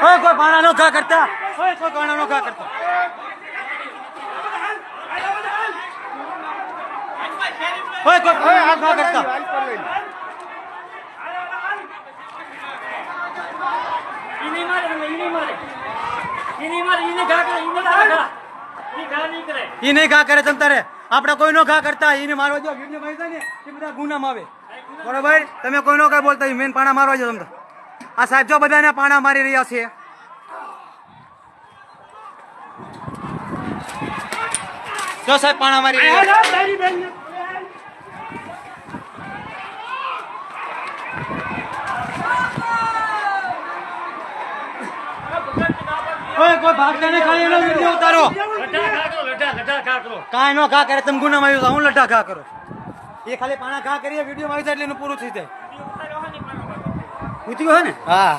ઓય કોઈ પાણા નો ઘા કરતા, ઓય કોઈ પાણા નો ઘા કરતા. ઓય કોઈ આ ઘા કરતા. ઈ નહીં ઘા કરે તમ તારે. આપણે કોઈનો ઘા કરતા એને મારવા જો વિડીયો માં ને એ બધા ગુનામાં આવે. બરોબર, તમે કોઈનો કઈ બોલતા મેન પાણા મારવા જો તમને. આ સાહેબ જો બધાને પાણા મારી રહ્યા છે. જો સાહેબ પાણા મારી રહ્યા છે. ઓય કોઈ ભાગતા ને ખાલી એનો વિડિયો ઉતારો. કાંઈ નો ઘા કરે તમે ગુનામાં આવ્યો હું લઢા ઘા કરો. એ ખાલી પાણા ઘા કરીએ વિડીયો માં આવી જાય એટલે એનું પૂરું થઈ જાય. ઉતર્યો હે ને? હા.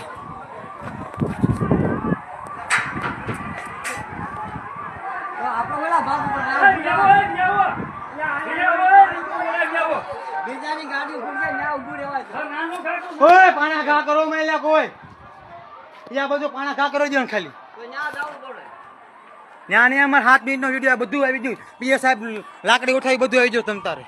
ઓય પાણા ઘા કરો મેલ્યા કોઈ. યા બધું પાણા ઘા કરો દો ખાલી. ત્યાં ને અમારે 7 મિનિટનો વિડીયો બધું આવી ગયું. પીએ સાહેબ લાકડી ઉઠાવી બધું આવી ગયું તમ તારે.